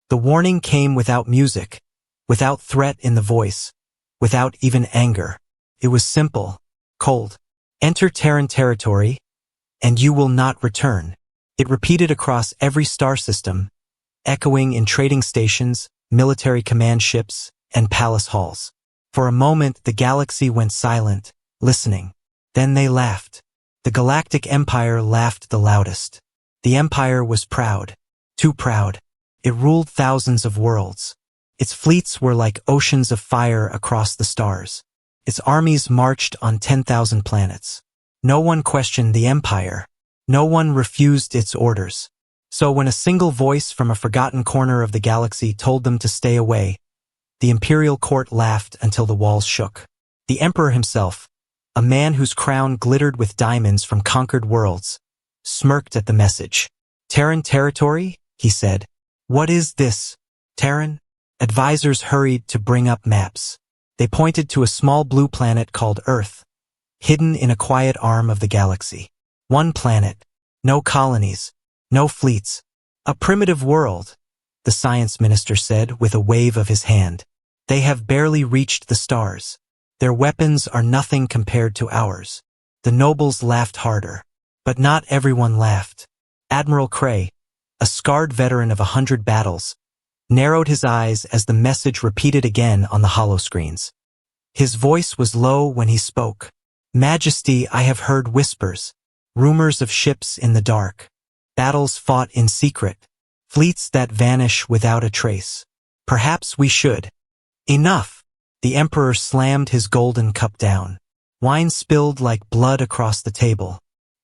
The warning came without music, without threat in the voice, without even anger. It was simple, cold. Enter Terran Territory, and you will not return. It repeated across every star system, echoing in trading stations, military command ships, and palace halls. For a moment, the galaxy went silent, listening. Then they laughed. The Galactic Empire laughed the loudest. The Empire was proud. Too proud. It ruled thousands of worlds. Its fleets were like oceans of fire across the stars. Its armies marched on 10,000 planets. No one questioned the Empire. No one refused its orders. So when a single voice from a forgotten corner of the galaxy told them to stay away, the Imperial Court laughed until the walls shook. The Emperor himself, a man whose crown glittered with diamonds from conquered worlds, smirked at the message. Terran Territory? He said. What is this? Terran? Advisors hurried to bring up maps. They pointed to a small blue planet called Earth, hidden in a quiet arm of the galaxy. One planet, no colonies, no fleets. A primitive world, the science minister said with a wave of his hand. They have barely reached the stars. Their weapons are nothing compared to ours. The nobles laughed harder. But not everyone laughed. Admiral Cray, a scarred veteran of 100 battles, narrowed his eyes as the message repeated again on the holoscreens. His voice was low when he spoke. Majesty, I have heard whispers, rumors of ships in the dark, battles fought in secret, fleets that vanish without a trace. Perhaps we should. Enough! The Emperor slammed his golden cup down. Wine spilled like blood across the table.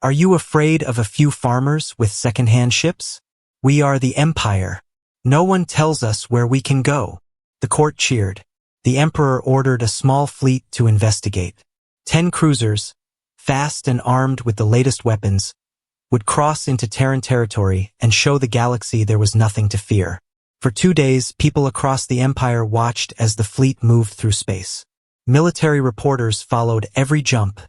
Are you afraid of a few farmers with second-hand ships? We are the Empire. No one tells us where we can go. The court cheered. The Emperor ordered a small fleet to investigate. 10 cruisers, fast and armed with the latest weapons, would cross into Terran Territory and show the galaxy there was nothing to fear. For 2 days, people across the Empire watched as the fleet moved through space. Military reporters followed every jump,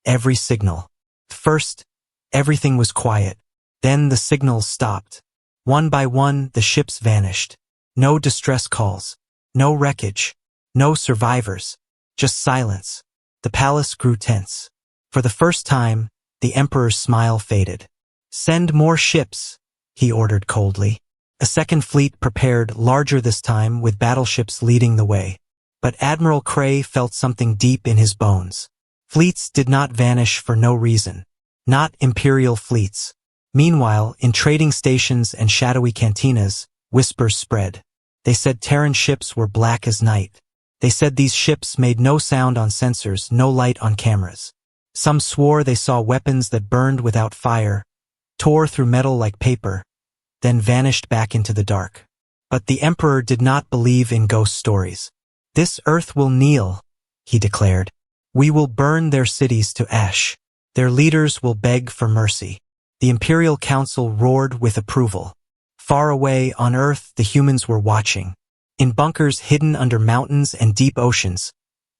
every signal. First, everything was quiet. Then the signals stopped. One by one, the ships vanished. No distress calls, no wreckage, no survivors, just silence. The palace grew tense. For the first time, the Emperor's smile faded. Send more ships, he ordered coldly. A second fleet prepared, larger this time, with battleships leading the way. But Admiral Cray felt something deep in his bones. Fleets did not vanish for no reason. Not Imperial fleets. Meanwhile, in trading stations and shadowy cantinas, whispers spread. They said Terran ships were black as night. They said these ships made no sound on sensors, no light on cameras. Some swore they saw weapons that burned without fire, tore through metal like paper, then vanished back into the dark. But the Emperor did not believe in ghost stories. This Earth will kneel, he declared. We will burn their cities to ash. Their leaders will beg for mercy. The Imperial Council roared with approval. Far away on Earth, the humans were watching. In bunkers hidden under mountains and deep oceans,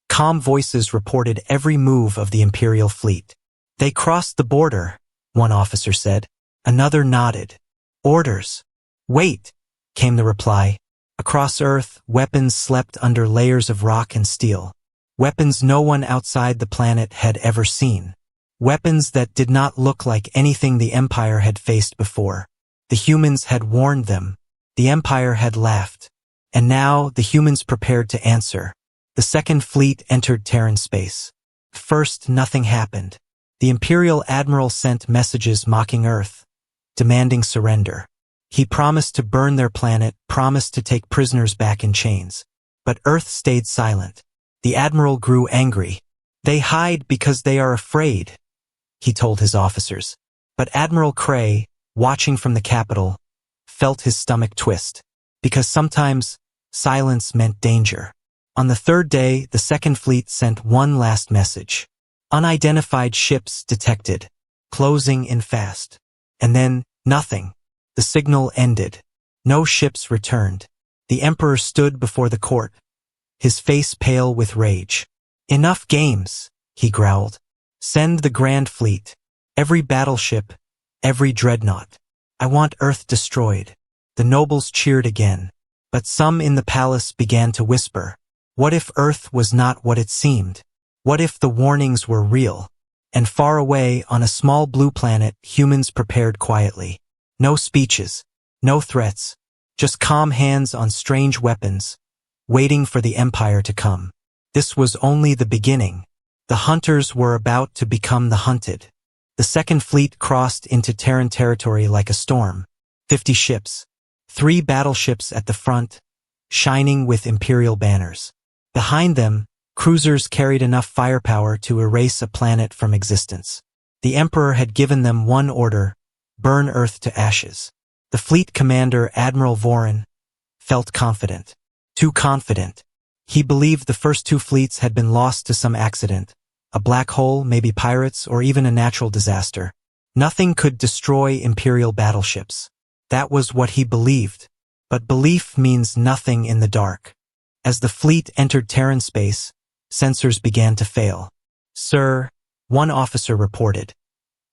calm voices reported every move of the Imperial fleet. They crossed the border, one officer said. Another nodded. Orders. Wait, came the reply. Across Earth, weapons slept under layers of rock and steel. Weapons no one outside the planet had ever seen. Weapons that did not look like anything the Empire had faced before. The humans had warned them. The Empire had laughed. And now the humans prepared to answer. The second fleet entered Terran space. First, nothing happened. The Imperial Admiral sent messages mocking Earth, demanding surrender. He promised to burn their planet, promised to take prisoners back in chains. But Earth stayed silent. The Admiral grew angry. They hide because they are afraid, he told his officers. But Admiral Cray, watching from the capital, felt his stomach twist. Because sometimes, silence meant danger. On the third day, the second fleet sent one last message. Unidentified ships detected, closing in fast. And then, nothing. The signal ended. No ships returned. The Emperor stood before the court, his face pale with rage. Enough games, he growled. Send the Grand Fleet. Every battleship, every dreadnought. I want Earth destroyed. The nobles cheered again. But some in the palace began to whisper. What if Earth was not what it seemed? What if the warnings were real? And far away on a small blue planet, humans prepared quietly. No speeches, no threats, just calm hands on strange weapons, waiting for the Empire to come. This was only the beginning. The hunters were about to become the hunted. The Second Fleet crossed into Terran Territory like a storm. 50 ships. 3 battleships at the front, shining with Imperial banners. Behind them, cruisers carried enough firepower to erase a planet from existence. The Emperor had given them one order: burn Earth to ashes. The fleet commander, Admiral Vorin, felt confident. Too confident. He believed the first 2 fleets had been lost to some accident. A black hole, maybe pirates, or even a natural disaster. Nothing could destroy Imperial battleships. That was what he believed. But belief means nothing in the dark. As the fleet entered Terran space, sensors began to fail. Sir, one officer reported.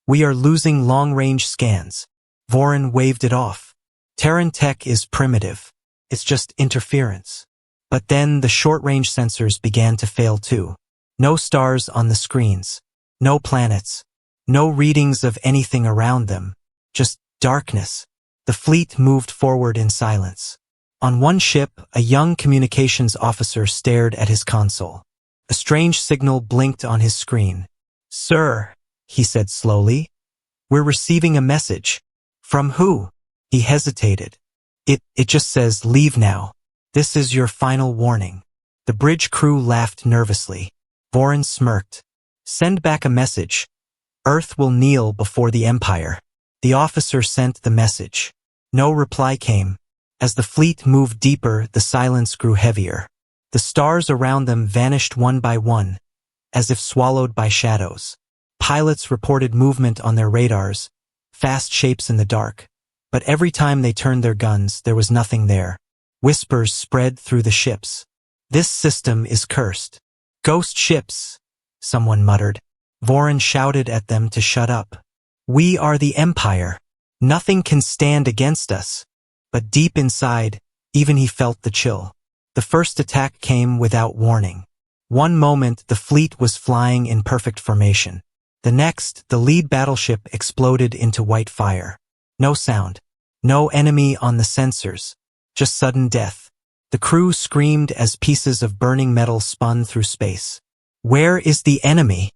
We are losing long-range scans. Vorin waved it off. Terran tech is primitive. It's just interference. But then the short-range sensors began to fail too. No stars on the screens. No planets. No readings of anything around them. Just darkness. The fleet moved forward in silence. On one ship, a young communications officer stared at his console. A strange signal blinked on his screen. Sir, he said slowly, we're receiving a message. From who? He hesitated. It just says, leave now. This is your final warning. The bridge crew laughed nervously. Vorin smirked. Send back a message. Earth will kneel before the Empire. The officer sent the message. No reply came. As the fleet moved deeper, the silence grew heavier. The stars around them vanished one by one, as if swallowed by shadows. Pilots reported movement on their radars, fast shapes in the dark. But every time they turned their guns, there was nothing there. Whispers spread through the ships. This system is cursed. Ghost ships, someone muttered. Vorin shouted at them to shut up. We are the Empire. Nothing can stand against us. But deep inside, even he felt the chill. The first attack came without warning. One moment, the fleet was flying in perfect formation. The next, the lead battleship exploded into white fire. No sound. No enemy on the sensors. Just sudden death. The crew screamed as pieces of burning metal spun through space. Where is the enemy?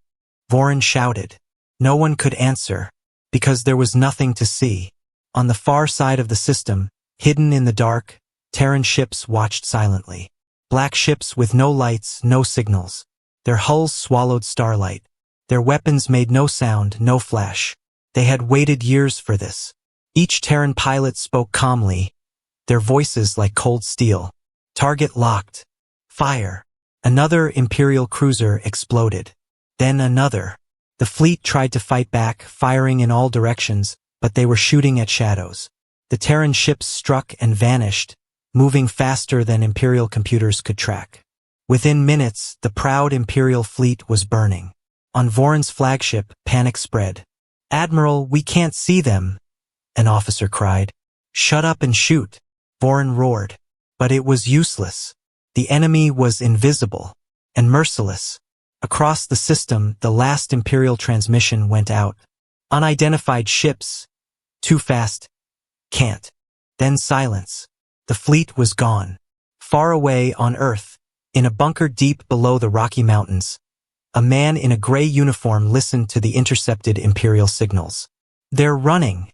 Vorin shouted. No one could answer, because there was nothing to see. On the far side of the system, hidden in the dark, Terran ships watched silently. Black ships with no lights, no signals. Their hulls swallowed starlight. Their weapons made no sound, no flash. They had waited years for this. Each Terran pilot spoke calmly, their voices like cold steel. Target locked. Fire. Another Imperial cruiser exploded. Then another. The fleet tried to fight back, firing in all directions, but they were shooting at shadows. The Terran ships struck and vanished, moving faster than Imperial computers could track. Within minutes, the proud Imperial fleet was burning. On Vorin's flagship, panic spread. Admiral, we can't see them, an officer cried. Shut up and shoot, Vorin roared. But it was useless. The enemy was invisible and merciless. Across the system, the last Imperial transmission went out. Unidentified ships. Too fast. Can't. Then silence. The fleet was gone. Far away on Earth, in a bunker deep below the Rocky Mountains, a man in a gray uniform listened to the intercepted Imperial signals. They're running,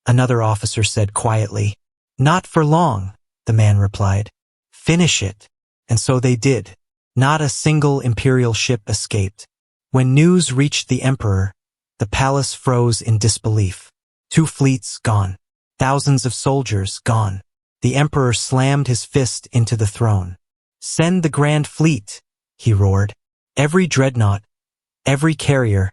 another officer said quietly. Not for long, the man replied. Finish it. And so they did. Not a single Imperial ship escaped. When news reached the Emperor, the palace froze in disbelief. 2 fleets gone. Thousands of soldiers gone. The Emperor slammed his fist into the throne. Send the Grand Fleet, he roared. Every dreadnought, every carrier,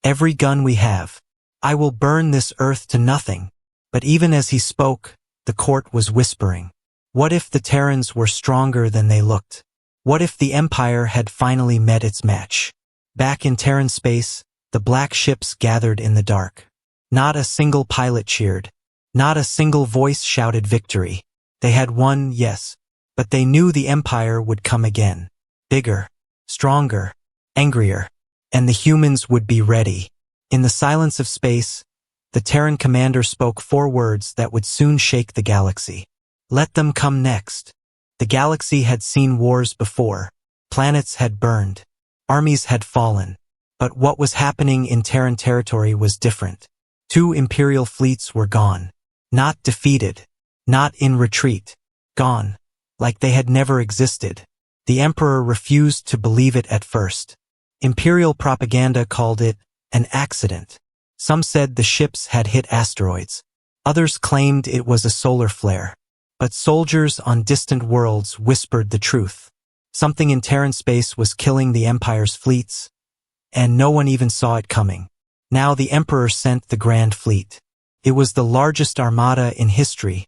every gun we have. I will burn this Earth to nothing. But even as he spoke, the court was whispering. What if the Terrans were stronger than they looked? What if the Empire had finally met its match? Back in Terran space, the black ships gathered in the dark. Not a single pilot cheered. Not a single voice shouted victory. They had won, yes, but they knew the Empire would come again. Bigger, stronger, angrier, and the humans would be ready. In the silence of space, the Terran commander spoke 4 words that would soon shake the galaxy. Let them come next. The galaxy had seen wars before. Planets had burned. Armies had fallen. But what was happening in Terran Territory was different. 2 Imperial fleets were gone. Not defeated. Not in retreat. Gone. Like they had never existed. The Emperor refused to believe it at first. Imperial propaganda called it an accident. Some said the ships had hit asteroids. Others claimed it was a solar flare. But soldiers on distant worlds whispered the truth. Something in Terran space was killing the Empire's fleets, and no one even saw it coming. Now the Emperor sent the Grand Fleet. It was the largest armada in history,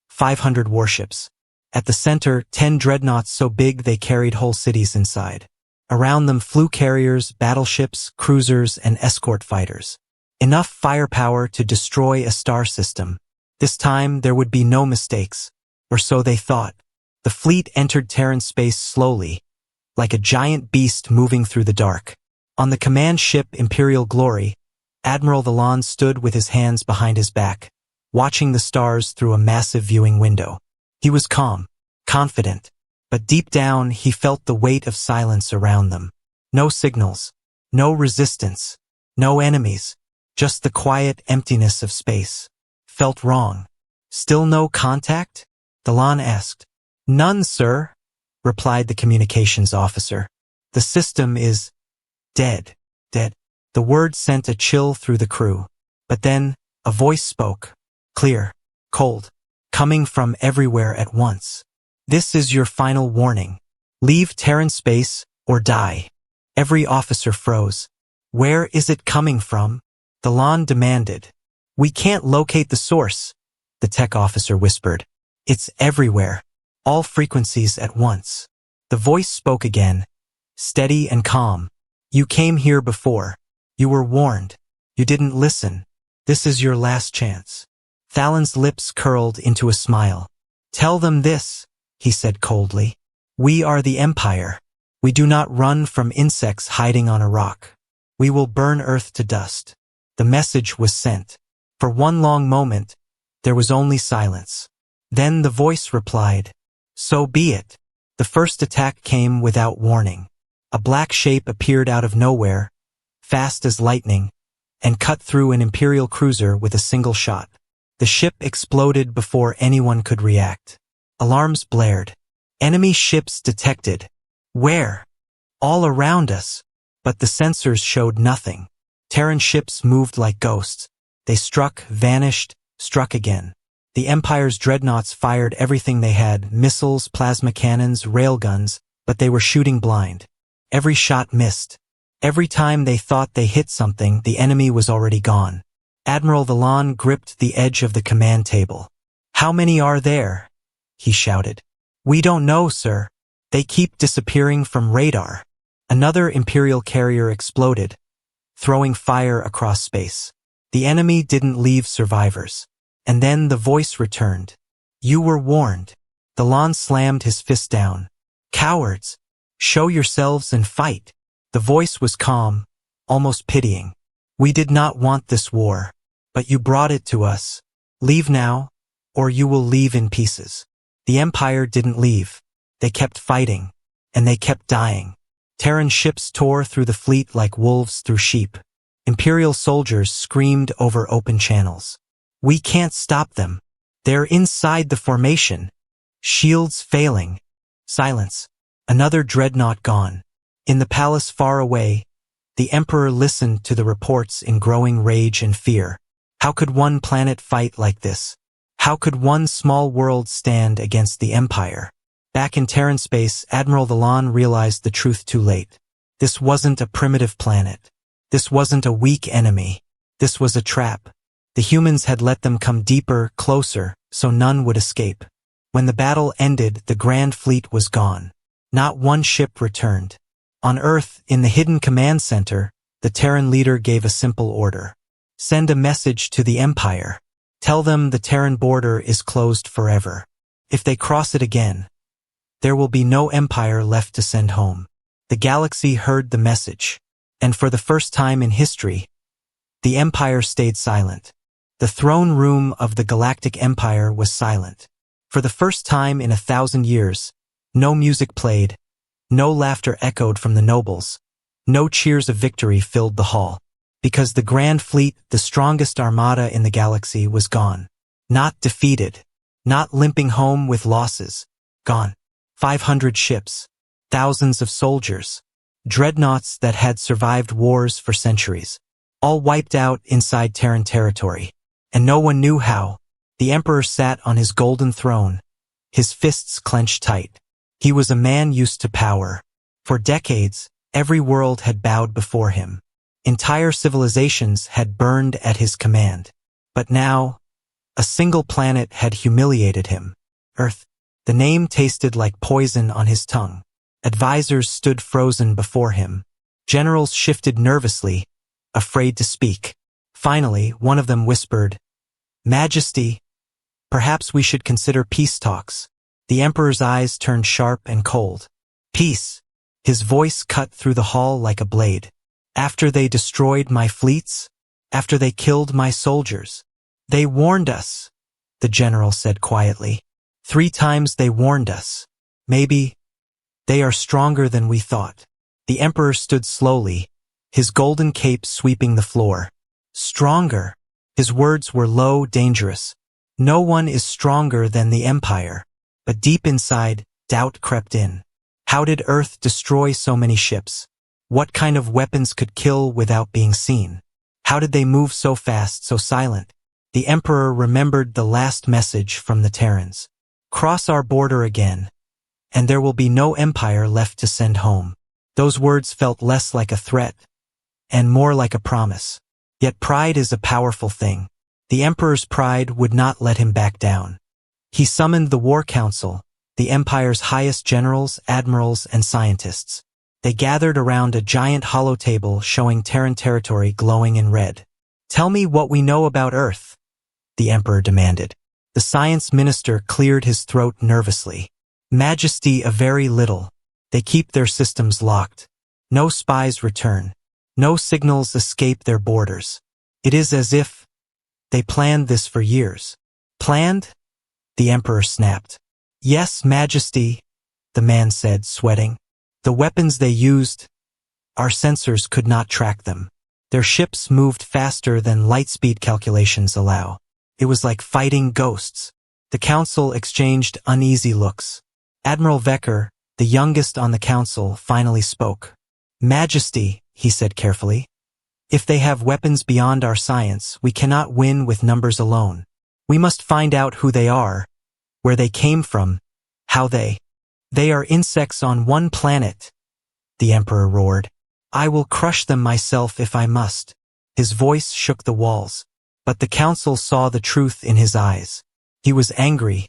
500 warships. At the center, 10 dreadnoughts so big they carried whole cities inside. Around them flew carriers, battleships, cruisers, and escort fighters. Enough firepower to destroy a star system. This time there would be no mistakes, or so they thought. The fleet entered Terran space slowly, like a giant beast moving through the dark. On the command ship Imperial Glory, Admiral Valon stood with his hands behind his back, watching the stars through a massive viewing window. He was calm, confident, but deep down he felt the weight of silence around them. No signals, no resistance, no enemies, just the quiet emptiness of space. Felt wrong. Still no contact? Valon asked. None, sir, replied the communications officer. The system is dead. The word sent a chill through the crew. But then, a voice spoke. Clear, cold, coming from everywhere at once. This is your final warning. Leave Terran space or die. Every officer froze. Where is it coming from? Valon demanded. We can't locate the source, the tech officer whispered. It's everywhere. All frequencies at once. The voice spoke again, steady and calm. You came here before. You were warned. You didn't listen. This is your last chance. Thalan's lips curled into a smile. Tell them this, he said coldly. We are the Empire. We do not run from insects hiding on a rock. We will burn Earth to dust. The message was sent. For one long moment, there was only silence. Then the voice replied, So be it. The first attack came without warning. A black shape appeared out of nowhere, fast as lightning, and cut through an Imperial cruiser with a single shot. The ship exploded before anyone could react. Alarms blared. Enemy ships detected. Where? All around us. But the sensors showed nothing. Terran ships moved like ghosts. They struck, vanished, struck again. The Empire's dreadnoughts fired everything they had, missiles, plasma cannons, railguns, but they were shooting blind. Every shot missed. Every time they thought they hit something, the enemy was already gone. Admiral Valon gripped the edge of the command table. How many are there? He shouted. We don't know, sir. They keep disappearing from radar. Another Imperial carrier exploded, throwing fire across space. The enemy didn't leave survivors. And then the voice returned. You were warned. Valon slammed his fist down. Cowards! Show yourselves and fight. The voice was calm, almost pitying. We did not want this war, but you brought it to us. Leave now, or you will leave in pieces. The Empire didn't leave. They kept fighting, and they kept dying. Terran ships tore through the fleet like wolves through sheep. Imperial soldiers screamed over open channels. We can't stop them. They're inside the formation. Shields failing. Silence. Another dreadnought gone. In the palace far away, the Emperor listened to the reports in growing rage and fear. How could one planet fight like this? How could one small world stand against the Empire? Back in Terran space, Admiral Valon realized the truth too late. This wasn't a primitive planet. This wasn't a weak enemy. This was a trap. The humans had let them come deeper, closer, so none would escape. When the battle ended, the Grand Fleet was gone. Not one ship returned. On Earth, in the hidden command center, the Terran leader gave a simple order. Send a message to the Empire. Tell them the Terran border is closed forever. If they cross it again, there will be no empire left to send home." The galaxy heard the message, and for the first time in history, the Empire stayed silent. The throne room of the Galactic Empire was silent. For the first time in 1,000 years, no music played, no laughter echoed from the nobles, no cheers of victory filled the hall. Because the Grand Fleet, the strongest armada in the galaxy, was gone. Not defeated, not limping home with losses. Gone. 500 ships, thousands of soldiers, dreadnoughts that had survived wars for centuries, all wiped out inside Terran Territory. And no one knew how. The Emperor sat on his golden throne, his fists clenched tight. He was a man used to power. For decades, every world had bowed before him. Entire civilizations had burned at his command. But now, a single planet had humiliated him. Earth. The name tasted like poison on his tongue. Advisors stood frozen before him. Generals shifted nervously, afraid to speak. Finally, one of them whispered, "Majesty, perhaps we should consider peace talks." The Emperor's eyes turned sharp and cold. "Peace." His voice cut through the hall like a blade. "After they destroyed my fleets? After they killed my soldiers? They warned us," the general said quietly. 3 times they warned us. Maybe they are stronger than we thought." The Emperor stood slowly, his golden cape sweeping the floor. Stronger. His words were low, dangerous. No one is stronger than the Empire. But deep inside, doubt crept in. How did Earth destroy so many ships? What kind of weapons could kill without being seen? How did they move so fast, so silent? The Emperor remembered the last message from the Terrans. "Cross our border again, and there will be no empire left to send home." Those words felt less like a threat, and more like a promise. Yet pride is a powerful thing. The Emperor's pride would not let him back down. He summoned the War Council, the Empire's highest generals, admirals, and scientists. They gathered around a giant hollow table showing Terran Territory glowing in red. "Tell me what we know about Earth," the Emperor demanded. The science minister cleared his throat nervously. "Majesty, a very little. They keep their systems locked. No spies return. No signals escape their borders. It is as if they planned this for years." "Planned?" the Emperor snapped. "Yes, Majesty," the man said, sweating. "The weapons they used, our sensors could not track them. Their ships moved faster than lightspeed calculations allow. It was like fighting ghosts." The council exchanged uneasy looks. Admiral Vecker, the youngest on the council, finally spoke. "Majesty," he said carefully, "if they have weapons beyond our science, we cannot win with numbers alone. We must find out who they are, where they came from, how they are insects on one planet," the Emperor roared. "I will crush them myself if I must." His voice shook the walls, but the council saw the truth in his eyes. He was angry,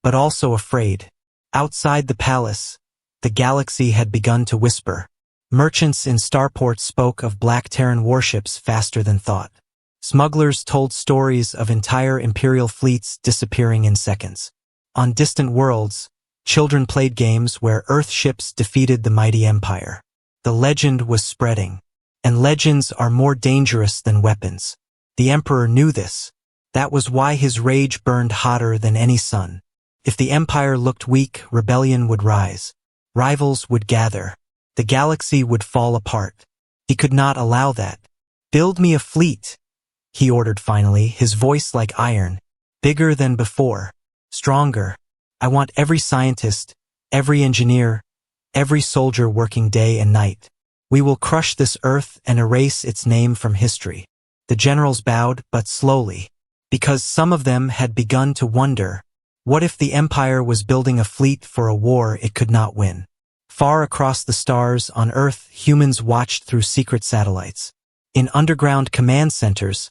but also afraid. Outside the palace, the galaxy had begun to whisper. Merchants in starports spoke of black Terran warships faster than thought. Smugglers told stories of entire Imperial fleets disappearing in seconds. On distant worlds, children played games where Earth ships defeated the mighty Empire. The legend was spreading, and legends are more dangerous than weapons. The Emperor knew this. That was why his rage burned hotter than any sun. If the Empire looked weak, rebellion would rise. Rivals would gather. The galaxy would fall apart. He could not allow that. "Build me a fleet," he ordered finally, his voice like iron. "Bigger than before. Stronger. I want every scientist, every engineer, every soldier working day and night. We will crush this Earth and erase its name from history." The generals bowed, but slowly, because some of them had begun to wonder, what if the Empire was building a fleet for a war it could not win? Far across the stars on Earth, humans watched through secret satellites. In underground command centers,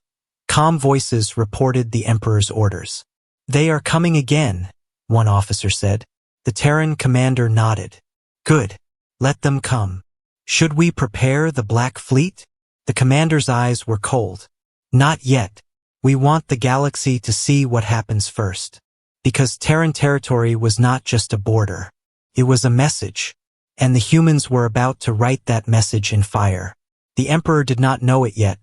calm voices reported the Emperor's orders. "They are coming again," one officer said. The Terran commander nodded. "Good. Let them come. Should we prepare the Black Fleet?" The commander's eyes were cold. "Not yet. We want the galaxy to see what happens first. Because Terran Territory was not just a border. It was a message. And the humans were about to write that message in fire. The Emperor did not know it yet,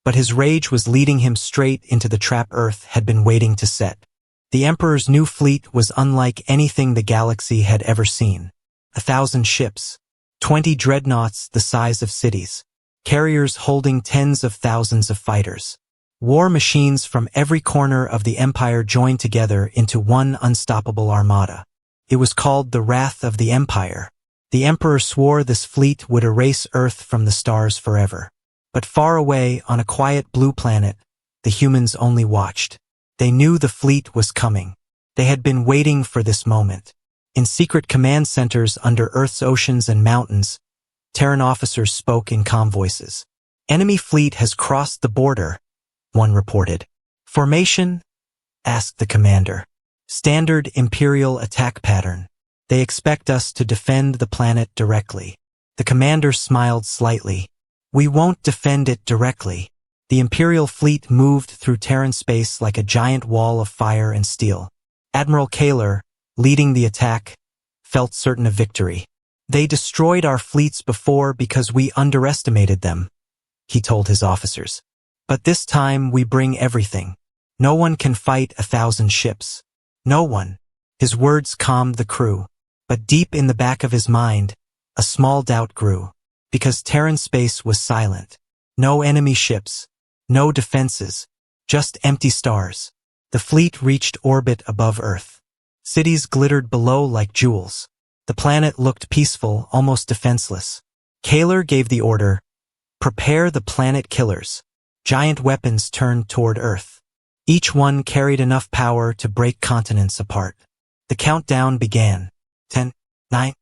but his rage was leading him straight into the trap Earth had been waiting to set. The Emperor's new fleet was unlike anything the galaxy had ever seen. 1,000 ships, 20 dreadnoughts the size of cities, carriers holding tens of thousands of fighters. War machines from every corner of the Empire joined together into one unstoppable armada. It was called the Wrath of the Empire. The Emperor swore this fleet would erase Earth from the stars forever. But far away on a quiet blue planet, the humans only watched. They knew the fleet was coming. They had been waiting for this moment. In secret command centers under Earth's oceans and mountains, Terran officers spoke in calm voices. Enemy fleet has crossed the border, one reported. Formation? Asked the commander. Standard Imperial attack pattern. They expect us to defend the planet directly. The commander smiled slightly. We won't defend it directly. The Imperial fleet moved through Terran space like a giant wall of fire and steel. Admiral Kaler, leading the attack, felt certain of victory. They destroyed our fleets before because we underestimated them, he told his officers. But this time we bring everything. No one can fight 1,000 ships. No one. His words calmed the crew. But deep in the back of his mind, a small doubt grew. Because Terran space was silent. No enemy ships. No defenses. Just empty stars. The fleet reached orbit above Earth. Cities glittered below like jewels. The planet looked peaceful, almost defenseless. Kaler gave the order, "Prepare the planet killers." Giant weapons turned toward Earth. Each one carried enough power to break continents apart. The countdown began. 10, 9.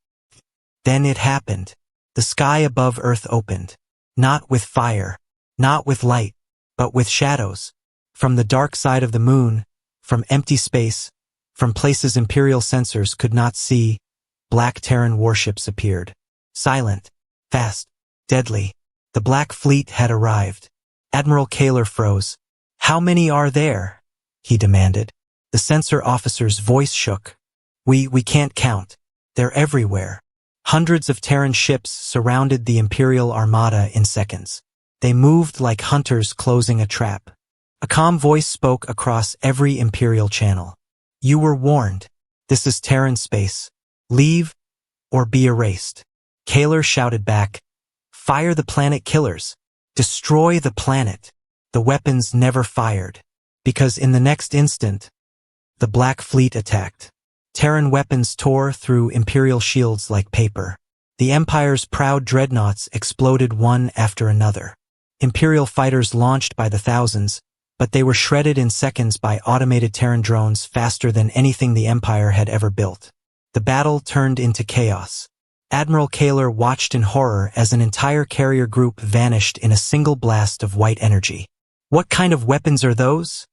Then it happened. The sky above Earth opened. Not with fire, not with light, but with shadows. From the dark side of the moon, from empty space, from places Imperial sensors could not see, black Terran warships appeared. Silent, fast, deadly. The Black Fleet had arrived. Admiral Kaler froze. "How many are there?" he demanded. The sensor officer's voice shook. We can't count. They're everywhere." Hundreds of Terran ships surrounded the Imperial Armada in seconds. They moved like hunters closing a trap. A calm voice spoke across every Imperial channel. "You were warned. This is Terran space. Leave or be erased." Kaler shouted back, "Fire the planet killers. Destroy the planet." The weapons never fired, because in the next instant, the Black Fleet attacked. Terran weapons tore through Imperial shields like paper. The Empire's proud dreadnoughts exploded one after another. Imperial fighters launched by the thousands, but they were shredded in seconds by automated Terran drones faster than anything the Empire had ever built. The battle turned into chaos. Admiral Kaler watched in horror as an entire carrier group vanished in a single blast of white energy. "What kind of weapons are those?"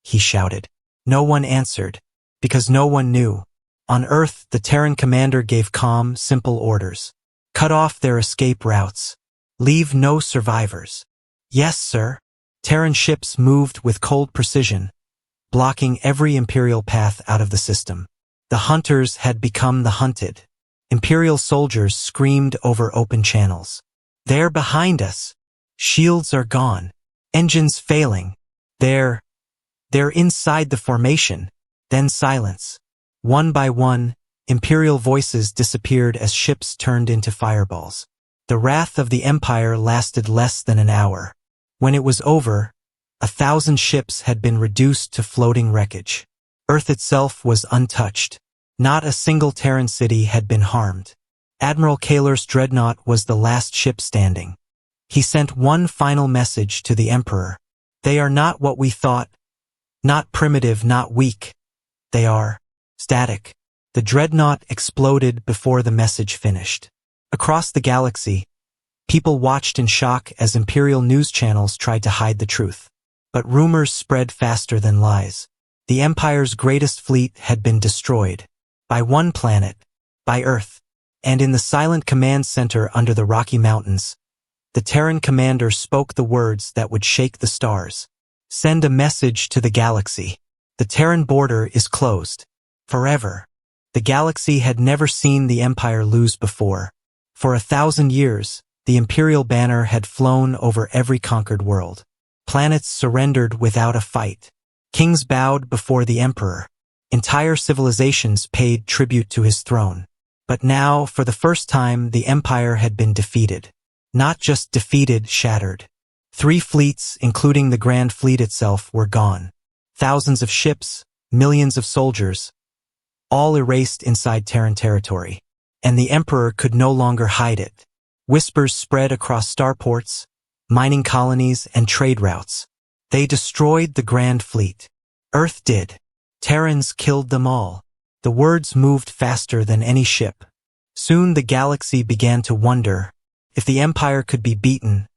he shouted. No one answered, because no one knew. On Earth, the Terran commander gave calm, simple orders. Cut off their escape routes. Leave no survivors. "Yes, sir." Terran ships moved with cold precision, blocking every Imperial path out of the system. The hunters had become the hunted. Imperial soldiers screamed over open channels. "They're behind us. Shields are gone. Engines failing. They're inside the formation." Then silence. One by one, Imperial voices disappeared as ships turned into fireballs. The wrath of the Empire lasted less than an hour. When it was over, 1,000 ships had been reduced to floating wreckage. Earth itself was untouched. Not a single Terran city had been harmed. Admiral Kaler's dreadnought was the last ship standing. He sent one final message to the Emperor. "They are not what we thought. Not primitive, not weak. They are static." The dreadnought exploded before the message finished. Across the galaxy, people watched in shock as Imperial news channels tried to hide the truth. But rumors spread faster than lies. The Empire's greatest fleet had been destroyed. By one planet, by Earth. And in the silent command center under the Rocky Mountains, the Terran commander spoke the words that would shake the stars. Send a message to the galaxy. The Terran border is closed. Forever. The galaxy had never seen the Empire lose before. For 1,000 years, the Imperial banner had flown over every conquered world. Planets surrendered without a fight. Kings bowed before the Emperor. Entire civilizations paid tribute to his throne. But now, for the first time, the Empire had been defeated. Not just defeated, shattered. 3 fleets, including the Grand Fleet itself, were gone. Thousands of ships, millions of soldiers, all erased inside Terran Territory. And the Emperor could no longer hide it. Whispers spread across starports, mining colonies, and trade routes. They destroyed the Grand Fleet. Earth did. Terrans killed them all. The words moved faster than any ship. Soon the galaxy began to wonder, if the Empire could be beaten,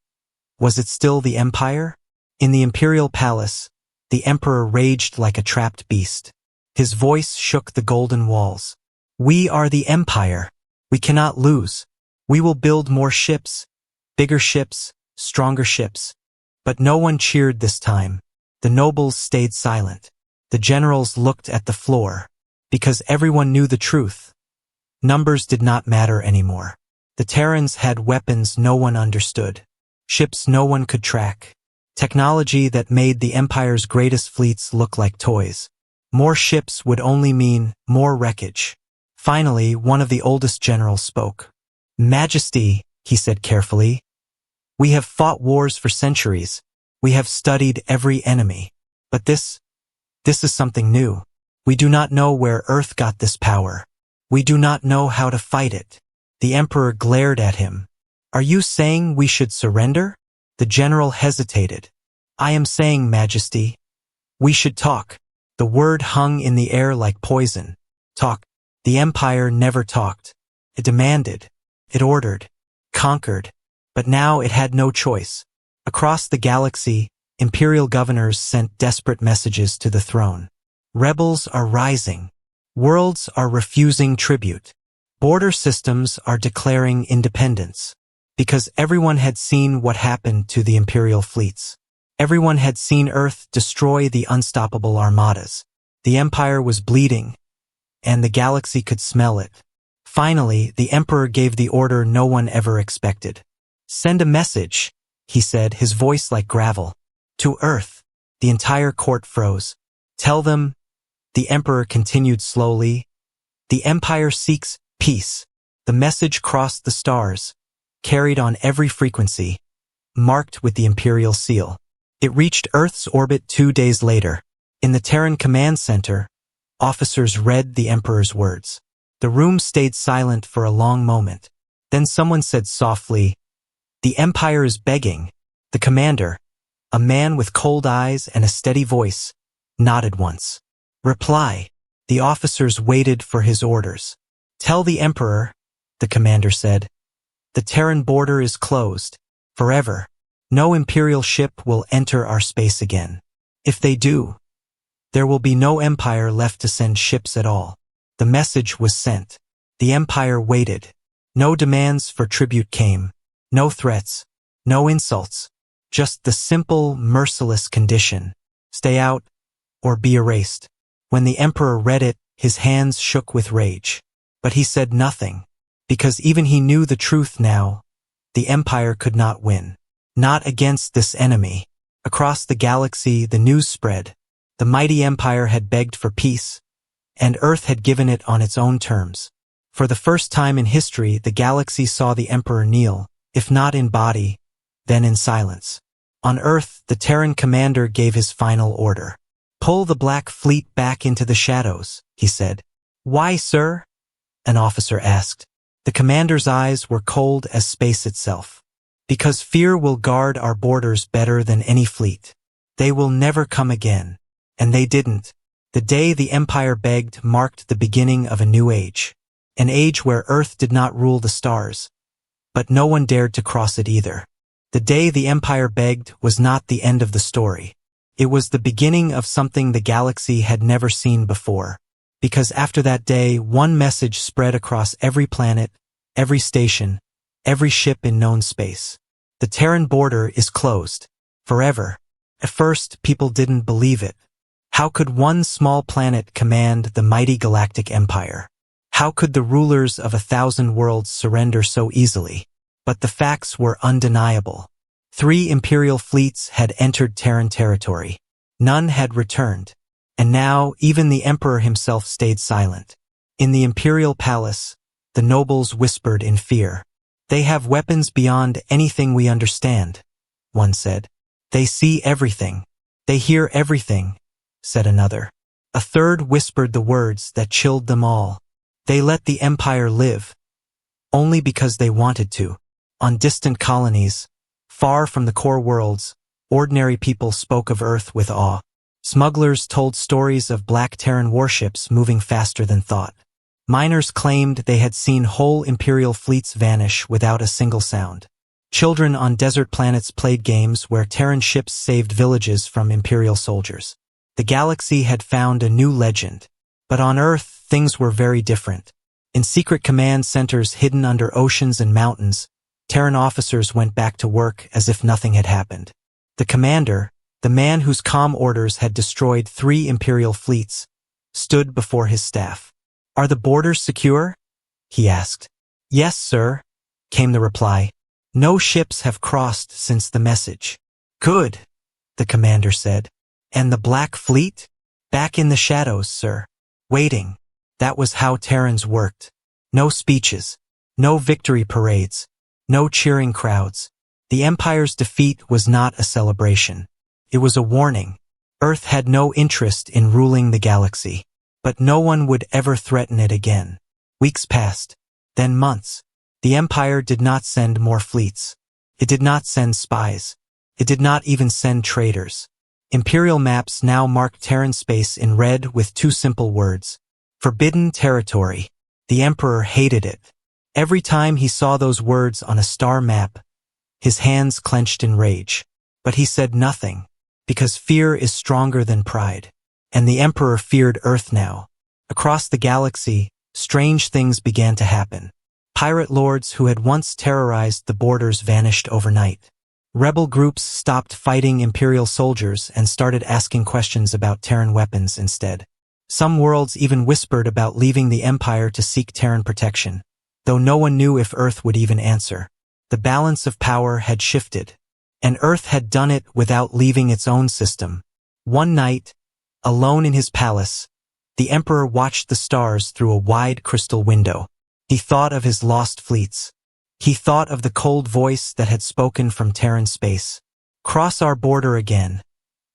was it still the Empire? In the Imperial Palace, the Emperor raged like a trapped beast. His voice shook the golden walls. We are the Empire. We cannot lose. We will build more ships, bigger ships, stronger ships. But no one cheered this time. The nobles stayed silent. The generals looked at the floor. Because everyone knew the truth. Numbers did not matter anymore. The Terrans had weapons no one understood. Ships no one could track. Technology that made the Empire's greatest fleets look like toys. More ships would only mean more wreckage. Finally, one of the oldest generals spoke. Majesty, he said carefully, we have fought wars for centuries. We have studied every enemy. But this is something new. We do not know where Earth got this power. We do not know how to fight it. The Emperor glared at him. Are you saying we should surrender? The general hesitated. I am saying, Majesty, we should talk. The word hung in the air like poison. Talk. The Empire never talked. It demanded. It ordered. Conquered. But now it had no choice. Across the galaxy, Imperial governors sent desperate messages to the throne. Rebels are rising. Worlds are refusing tribute. Border systems are declaring independence. Because everyone had seen what happened to the Imperial fleets. Everyone had seen Earth destroy the unstoppable armadas. The Empire was bleeding, and the galaxy could smell it. Finally, the Emperor gave the order no one ever expected. Send a message, he said, his voice like gravel. To Earth. The entire court froze. Tell them, the Emperor continued slowly, the Empire seeks peace. The message crossed the stars, carried on every frequency, marked with the Imperial seal. It reached Earth's orbit 2 days later. In the Terran Command Center, officers read the Emperor's words. The room stayed silent for a long moment. Then someone said softly, the Empire is begging. The commander, a man with cold eyes and a steady voice, nodded once. Reply. The officers waited for his orders. Tell the Emperor, the commander said, the Terran border is closed. Forever. No Imperial ship will enter our space again. If they do, there will be no Empire left to send ships at all. The message was sent. The Empire waited. No demands for tribute came. No threats. No insults. Just the simple, merciless condition. Stay out or be erased. When the Emperor read it, his hands shook with rage. But he said nothing. Because even he knew the truth now. The Empire could not win. Not against this enemy. Across the galaxy, the news spread. The mighty Empire had begged for peace, and Earth had given it on its own terms. For the first time in history, the galaxy saw the Emperor kneel, if not in body, then in silence. On Earth, the Terran commander gave his final order. Pull the Black Fleet back into the shadows, he said. Why, sir? An officer asked. The commander's eyes were cold as space itself. Because fear will guard our borders better than any fleet. They will never come again. And they didn't. The day the Empire begged marked the beginning of a new age. An age where Earth did not rule the stars. But no one dared to cross it either. The day the Empire begged was not the end of the story. It was the beginning of something the galaxy had never seen before. Because after that day, one message spread across every planet, every station, every ship in known space. The Terran border is closed. Forever. At first, people didn't believe it. How could one small planet command the mighty Galactic Empire? How could the rulers of 1,000 worlds surrender so easily? But the facts were undeniable. 3 Imperial fleets had entered Terran Territory. None had returned. And now, even the Emperor himself stayed silent. In the Imperial Palace, the nobles whispered in fear. "They have weapons beyond anything we understand," one said. "They see everything. They hear everything," said another. A third whispered the words that chilled them all. "They let the Empire live, only because they wanted to." On distant colonies, far from the core worlds, ordinary people spoke of Earth with awe. Smugglers told stories of black Terran warships moving faster than thought. Miners claimed they had seen whole Imperial fleets vanish without a single sound. Children on desert planets played games where Terran ships saved villages from Imperial soldiers. The galaxy had found a new legend. But on Earth, things were very different. In secret command centers hidden under oceans and mountains, Terran officers went back to work as if nothing had happened. The commander, the man whose calm orders had destroyed 3 Imperial fleets, stood before his staff. "Are the borders secure?" he asked. "Yes, sir," came the reply. "No ships have crossed since the message." "Good," the commander said. "And the Black Fleet?" "Back in the shadows, sir. Waiting." That was how Terrans worked. No speeches. No victory parades. No cheering crowds. The Empire's defeat was not a celebration. It was a warning. Earth had no interest in ruling the galaxy. But no one would ever threaten it again. Weeks passed. Then months. The Empire did not send more fleets. It did not send spies. It did not even send traders. Imperial maps now marked Terran space in red with 2 simple words. Forbidden Territory. The Emperor hated it. Every time he saw those words on a star map, his hands clenched in rage. But he said nothing, because fear is stronger than pride. And the Emperor feared Earth now. Across the galaxy, strange things began to happen. Pirate lords who had once terrorized the borders vanished overnight. Rebel groups stopped fighting Imperial soldiers and started asking questions about Terran weapons instead. Some worlds even whispered about leaving the Empire to seek Terran protection, though no one knew if Earth would even answer. The balance of power had shifted, and Earth had done it without leaving its own system. One night, alone in his palace, the Emperor watched the stars through a wide crystal window. He thought of his lost fleets. He thought of the cold voice that had spoken from Terran space. "Cross our border again,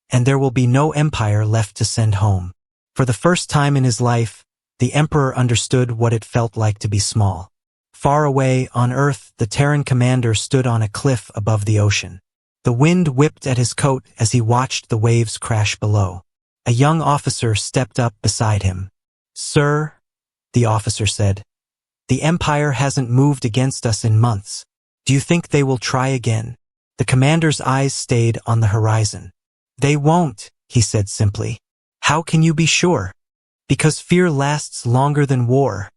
and there will be no Empire left to send home." For the first time in his life, the Emperor understood what it felt like to be small. Far away, on Earth, the Terran commander stood on a cliff above the ocean. The wind whipped at his coat as he watched the waves crash below. A young officer stepped up beside him. "Sir," the officer said, "the Empire hasn't moved against us in months. Do you think they will try again?" The commander's eyes stayed on the horizon. "They won't," he said simply. "How can you be sure?" "Because fear lasts longer than war,"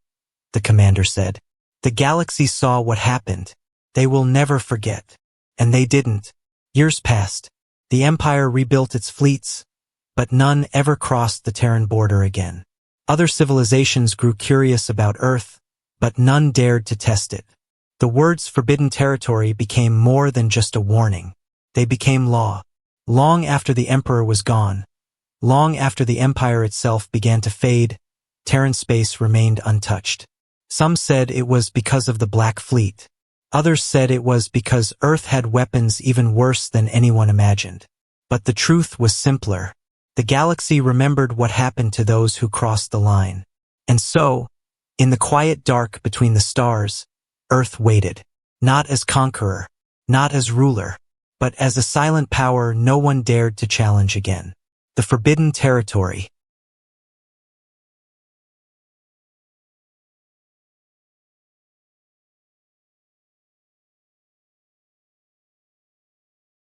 the commander said. "The galaxy saw what happened. They will never forget." And they didn't. Years passed. The Empire rebuilt its fleets, but none ever crossed the Terran border again. Other civilizations grew curious about Earth, but none dared to test it. The words Forbidden Territory became more than just a warning. They became law. Long after the Emperor was gone, long after the Empire itself began to fade, Terran space remained untouched. Some said it was because of the Black Fleet. Others said it was because Earth had weapons even worse than anyone imagined. But the truth was simpler. The galaxy remembered what happened to those who crossed the line. And so, in the quiet dark between the stars, Earth waited. Not as conqueror, not as ruler, but as a silent power no one dared to challenge again. The Forbidden Territory.